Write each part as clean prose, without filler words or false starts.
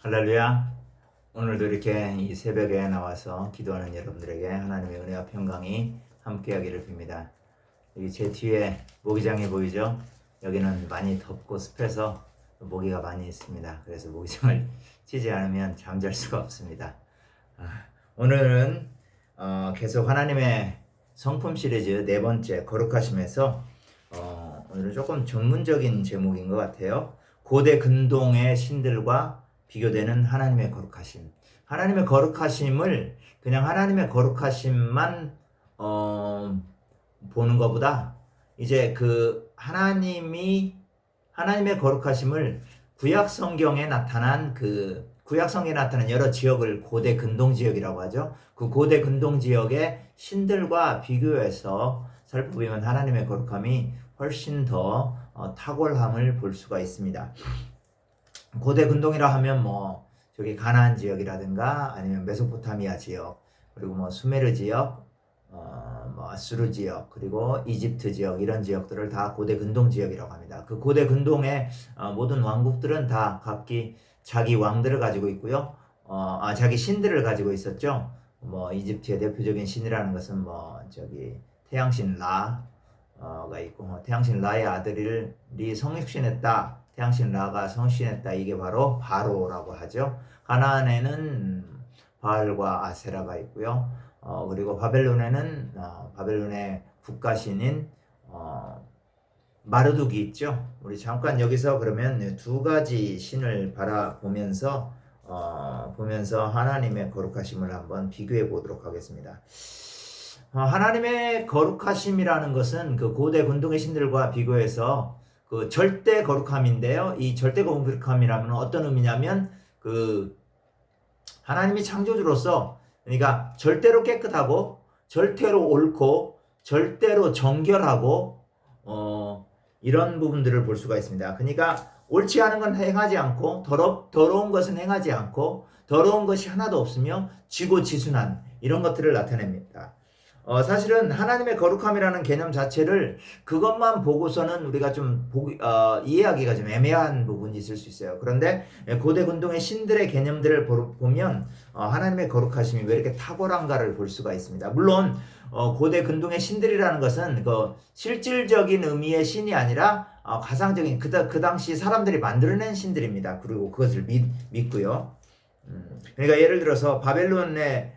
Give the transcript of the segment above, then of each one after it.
할렐루야. 오늘도 이렇게 이 새벽에 나와서 기도하는 여러분들에게 하나님의 은혜와 평강이 함께하기를 빕니다. 여기 제 뒤에 모기장이 보이죠? 여기는 많이 덥고 습해서 모기가 많이 있습니다. 그래서 모기장을 치지 않으면 잠잘 수가 없습니다. 오늘은 계속 하나님의 성품 시리즈 네 번째 거룩하심에서 오늘은 조금 전문적인 제목인 것 같아요. 고대 근동의 신들과 비교되는 하나님의 거룩하심. 하나님의 거룩하심을 그냥 하나님의 거룩하심만 보는 것보다 이제 그 하나님의 거룩하심을 구약 성경에 나타난 여러 지역을 고대 근동 지역이라고 하죠. 그 고대 근동 지역의 신들과 비교해서 살펴보면 하나님의 거룩함이 훨씬 더 탁월함을 볼 수가 있습니다. 고대 근동이라 하면 저기 가나안 지역이라든가 아니면 메소포타미아 지역, 그리고 수메르 지역, 아수르 지역, 그리고 이집트 지역, 이런 지역들을 다 고대 근동 지역이라고 합니다. 그 고대 근동의 모든 왕국들은 다 각기 자기 왕들을 가지고 있고요. 자기 신들을 가지고 있었죠. 이집트의 대표적인 신이라는 것은 저기 태양신 라가 있고, 태양신 라의 아들이 성육신했다. 태양신 라가 성신했다. 이게 바로 바로라고 하죠. 가나안에는 바알과 아세라가 있고요. 그리고 바벨론에는 바벨론의 국가신인 마르둑이 있죠. 우리 잠깐 여기서 그러면 두 가지 신을 바라보면서 하나님의 거룩하심을 한번 비교해 보도록 하겠습니다. 하나님의 거룩하심이라는 것은 그 고대 근동의 신들과 비교해서 그 절대 거룩함인데요. 이 절대 거룩함이라면 어떤 의미냐면 그 하나님이 창조주로서, 그러니까 절대로 깨끗하고 절대로 옳고 절대로 정결하고 이런 부분들을 볼 수가 있습니다. 그러니까 옳지 않은 건 행하지 않고 더러운 것은 행하지 않고 더러운 것이 하나도 없으며 지고지순한 이런 것들을 나타냅니다. 사실은 하나님의 거룩함이라는 개념 자체를 그것만 보고서는 우리가 좀 이해하기가 좀 애매한 부분이 있을 수 있어요. 그런데 고대 근동의 신들의 개념들을 보면 하나님의 거룩하심이 왜 이렇게 탁월한가를 볼 수가 있습니다. 물론 고대 근동의 신들이라는 것은 그 실질적인 의미의 신이 아니라 가상적인 그 당시 사람들이 만들어낸 신들입니다. 그리고 그것을 믿고요. 그러니까 예를 들어서 바벨론의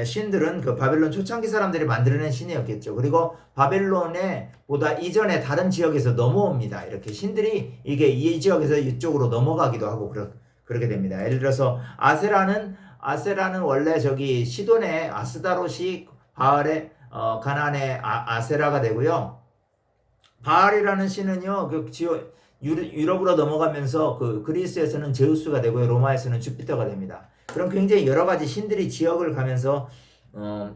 신들은 그 바벨론 초창기 사람들이 만들어낸 신이었겠죠. 그리고 바벨론에 보다 이전에 다른 지역에서 넘어옵니다. 이렇게 신들이 이게 이 지역에서 이쪽으로 넘어가기도 하고 그렇게 됩니다. 예를 들어서 아세라는 원래 저기 시돈의 아스다롯이 바알의 가나안의 아세라가 되고요. 바알이라는 신은요, 유럽으로 넘어가면서 그 그리스에서는 제우스가 되고요. 로마에서는 주피터가 됩니다. 그럼 굉장히 여러 가지 신들이 지역을 가면서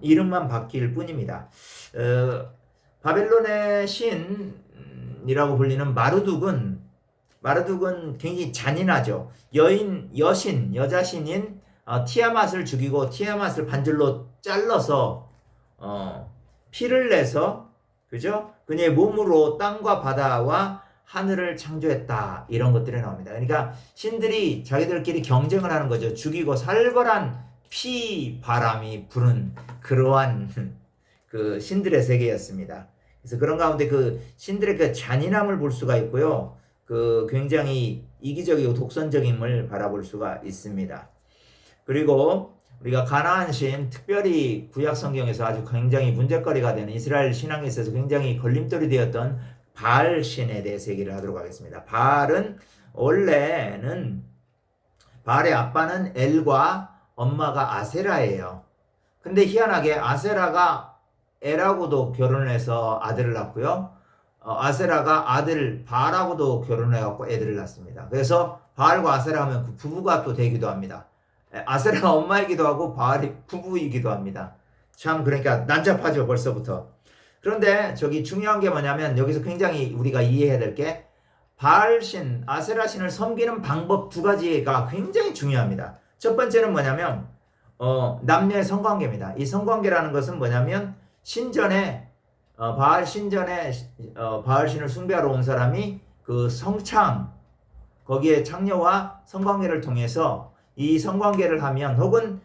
이름만 바뀔 뿐입니다. 바벨론의 신이라고 불리는 마르둑은 굉장히 잔인하죠. 여자신인 티아맛을 죽이고 티아맛을 반절로 잘라서 피를 내서, 그죠? 그녀의 몸으로 땅과 바다와 하늘을 창조했다. 이런 것들이 나옵니다. 그러니까 신들이 자기들끼리 경쟁을 하는 거죠. 죽이고 살벌한 바람이 부는 그러한 그 신들의 세계였습니다. 그래서 그런 가운데 그 신들의 그 잔인함을 볼 수가 있고요. 그 굉장히 이기적이고 독선적임을 바라볼 수가 있습니다. 그리고 우리가 가나안 신, 특별히 구약 성경에서 아주 굉장히 문제거리가 되는 이스라엘 신앙에 있어서 굉장히 걸림돌이 되었던 바알 신에 대해서 얘기를 하도록 하겠습니다. 바알은 원래는 바알의 아빠는 엘과 엄마가 아세라예요. 근데 희한하게 아세라가 엘하고도 결혼을 해서 아들을 낳고요. 아세라가 아들 바알하고도 결혼을 해갖고 애들을 낳습니다. 그래서 바알과 아세라 하면 그 부부가 또 되기도 합니다. 아세라가 엄마이기도 하고 바알이 부부이기도 합니다. 참 그러니까 난잡하죠, 벌써부터. 그런데 저기 중요한 게 뭐냐면 여기서 굉장히 우리가 이해해야 될 게 바알신, 아세라신을 섬기는 방법 두 가지가 굉장히 중요합니다. 첫 번째는 뭐냐면 남녀의 성관계입니다. 이 성관계라는 것은 뭐냐면 신전에 바알신을 숭배하러 온 사람이 그 성창 거기에 창녀와 성관계를 통해서 이 성관계를 하면 혹은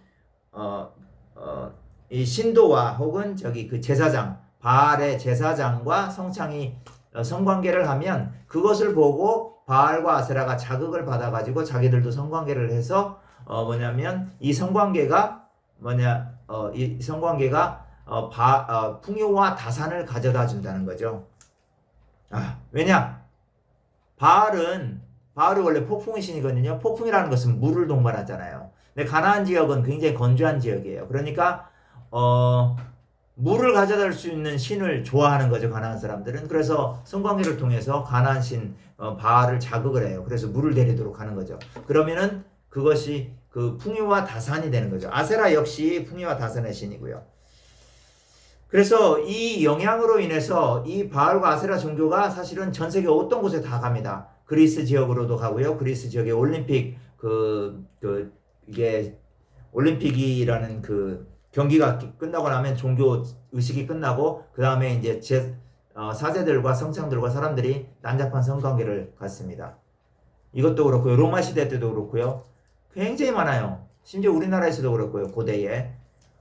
이 신도와 혹은 저기 그 제사장 바알의 제사장과 성창이 성관계를 하면 그것을 보고 바알과 아세라가 자극을 받아가지고 자기들도 성관계를 해서 뭐냐면 이 성관계가 이 성관계가 풍요와 다산을 가져다 준다는 거죠. 왜냐? 바알이 원래 폭풍의 신이거든요. 폭풍이라는 것은 물을 동반하잖아요. 근데 가나안 지역은 굉장히 건조한 지역이에요. 그러니까 물을 가져다 줄 수 있는 신을 좋아하는 거죠, 가나안 사람들은. 그래서 성관계를 통해서 가나안 신 바알을 자극을 해요. 그래서 물을 데리도록 하는 거죠. 그러면은 그것이 그 풍요와 다산이 되는 거죠. 아세라 역시 풍요와 다산의 신이고요. 그래서 이 영향으로 인해서 이 바알과 아세라 종교가 사실은 전 세계 어떤 곳에 다 갑니다. 그리스 지역으로도 가고요. 그리스 지역의 올림픽 이게 올림픽이라는 그 경기가 끝나고 나면 종교 의식이 끝나고 그 다음에 이제 사제들과 성창들과 사람들이 난잡한 성관계를 갖습니다. 이것도 그렇고요. 로마 시대 때도 그렇고요. 굉장히 많아요. 심지어 우리나라에서도 그렇고요. 고대에.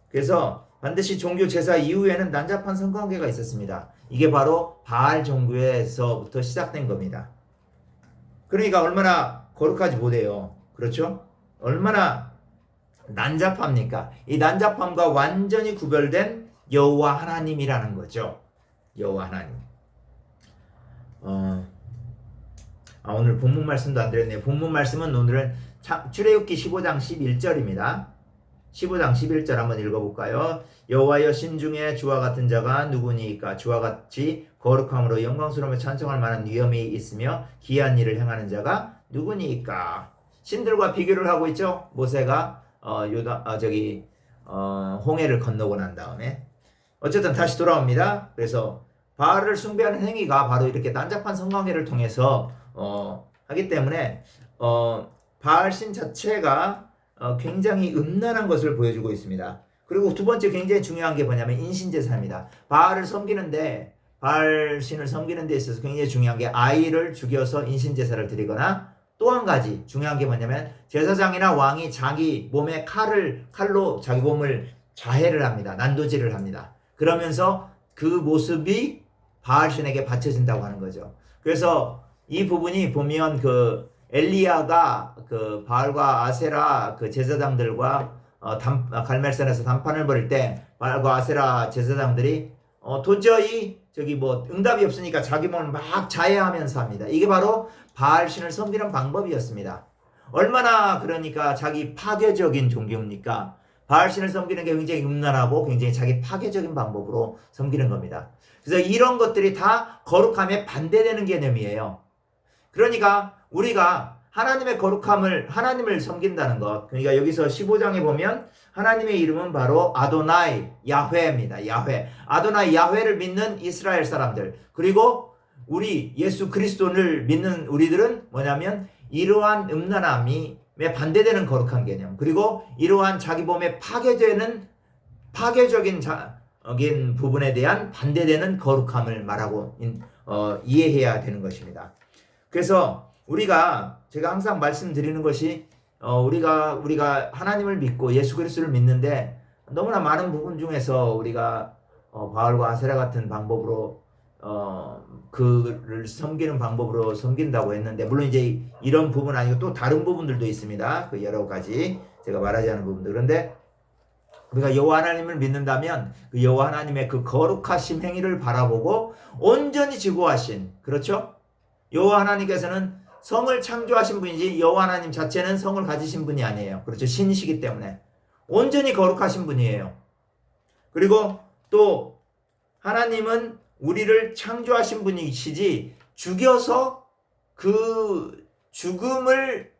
그래서 반드시 종교 제사 이후에는 난잡한 성관계가 있었습니다. 이게 바로 바알 종교에서부터 시작된 겁니다. 그러니까 얼마나 거룩하지 못해요. 그렇죠? 얼마나 난잡합니까? 이 난잡함과 완전히 구별된 여호와 하나님이라는 거죠. 여호와 하나님. 오늘 본문 말씀도 안 드렸네요. 본문 말씀은 오늘은 출애굽기 15장 11절입니다. 15장 11절 한번 읽어볼까요? 여호와여 신중에 주와 같은 자가 누구니까? 주와 같이 거룩함으로 영광스러움에 찬송할 만한 위엄이 있으며 기이한 일을 행하는 자가 누구니까? 신들과 비교를 하고 있죠. 모세가 홍해를 건너고 난 다음에 어쨌든 다시 돌아옵니다. 그래서 바알을 숭배하는 행위가 바로 이렇게 난잡한 성관계를 통해서 하기 때문에 바알 신 자체가 굉장히 음란한 것을 보여주고 있습니다. 그리고 두 번째 굉장히 중요한 게 뭐냐면 인신제사입니다. 바알 신을 섬기는 데 있어서 굉장히 중요한 게 아이를 죽여서 인신제사를 드리거나 또 한 가지 중요한 게 뭐냐면 제사장이나 왕이 자기 몸에 칼로 자기 몸을 자해를 합니다. 난도질을 합니다. 그러면서 그 모습이 바알신에게 바쳐진다고 하는 거죠. 그래서 이 부분이 보면 그 엘리야가 그 바알과 아세라 그 제사장들과 갈멜산에서 담판을 벌일 때 바알과 아세라 제사장들이 도저히 응답이 없으니까 자기 몸을 막 자해하면서 합니다. 이게 바로 바알신을 섬기는 방법이었습니다. 얼마나 그러니까 자기 파괴적인 종교입니까? 바알신을 섬기는 게 굉장히 음란하고 굉장히 자기 파괴적인 방법으로 섬기는 겁니다. 그래서 이런 것들이 다 거룩함에 반대되는 개념이에요. 그러니까 우리가 하나님의 거룩함을 하나님을 섬긴다는 것. 그러니까 여기서 15장에 보면 하나님의 이름은 바로 아도나이 야훼입니다. 야훼. 아도나이 야훼를 믿는 이스라엘 사람들. 그리고 우리 예수 그리스도를 믿는 우리들은 뭐냐면 이러한 음란함에 반대되는 거룩한 개념. 그리고 이러한 자기 몸에 파괴적인 부분에 대한 반대되는 거룩함을 말하고 이해해야 되는 것입니다. 그래서 제가 항상 말씀드리는 것이 우리가 하나님을 믿고 예수 그리스도를 믿는데 너무나 많은 부분 중에서 우리가 바알과 아세라 같은 방법으로 그를 섬기는 방법으로 섬긴다고 했는데 물론 이제 이런 부분 아니고 또 다른 부분들도 있습니다. 그 여러 가지 제가 말하지 않은 부분들. 그런데 우리가 여호와 하나님을 믿는다면 그 여호와 하나님의 그 거룩하신 행위를 바라보고 온전히 지고하신 그렇죠? 여호와 하나님께서는 성을 창조하신 분이지 여호와 하나님 자체는 성을 가지신 분이 아니에요. 그렇죠? 신이시기 때문에 온전히 거룩하신 분이에요. 그리고 또 하나님은 우리를 창조하신 분이시지 죽여서 그 죽임을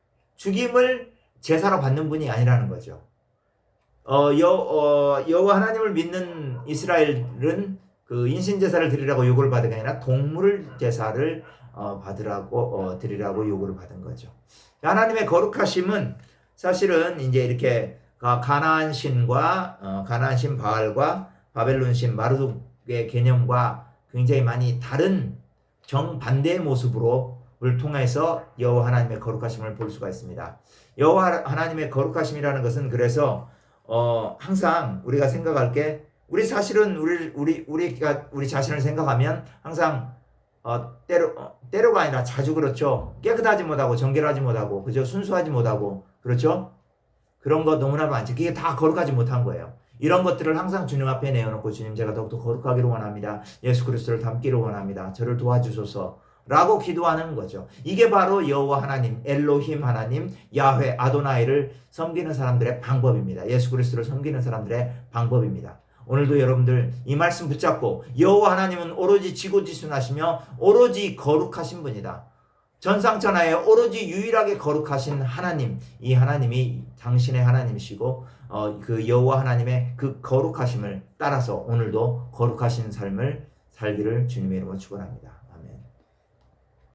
제사로 받는 분이 아니라는 거죠. 여호와 하나님을 믿는 이스라엘은 그 인신제사를 드리라고 요구를 받은 게 아니라 동물 제사를 드리라고 요구를 받은 거죠. 하나님의 거룩하심은 사실은 이제 이렇게 가나안 신과 가나안 신 바알과 바벨론 신 마르둑의 개념과 굉장히 많이 다른 정반대의 모습으로 통해서 여호와 하나님의 거룩하심을 볼 수가 있습니다. 여호와 하나님의 거룩하심이라는 것은 그래서 항상 우리가 생각할 게 우리 사실은 우리 자신을 생각하면 항상 때로가 아니라 자주 그렇죠. 깨끗하지 못하고 정결하지 못하고 그저 순수하지 못하고 그렇죠. 그런 거 너무나 많죠. 그게 다 거룩하지 못한 거예요. 이런 것들을 항상 주님 앞에 내어놓고 주님 제가 더욱더 거룩하기를 원합니다. 예수 그리스도를 닮기를 원합니다. 저를 도와주소서 라고 기도하는 거죠. 이게 바로 여호와 하나님, 엘로힘 하나님, 야훼 아도나이를 섬기는 사람들의 방법입니다. 예수 그리스도를 섬기는 사람들의 방법입니다. 오늘도 여러분들 이 말씀 붙잡고 여호와 하나님은 오로지 지고지순하시며 오로지 거룩하신 분이다. 전상천하에 오로지 유일하게 거룩하신 하나님, 이 하나님이 당신의 하나님이시고 그 여호와 하나님의 그 거룩하심을 따라서 오늘도 거룩하신 삶을 살기를 주님의 이름으로 축원합니다.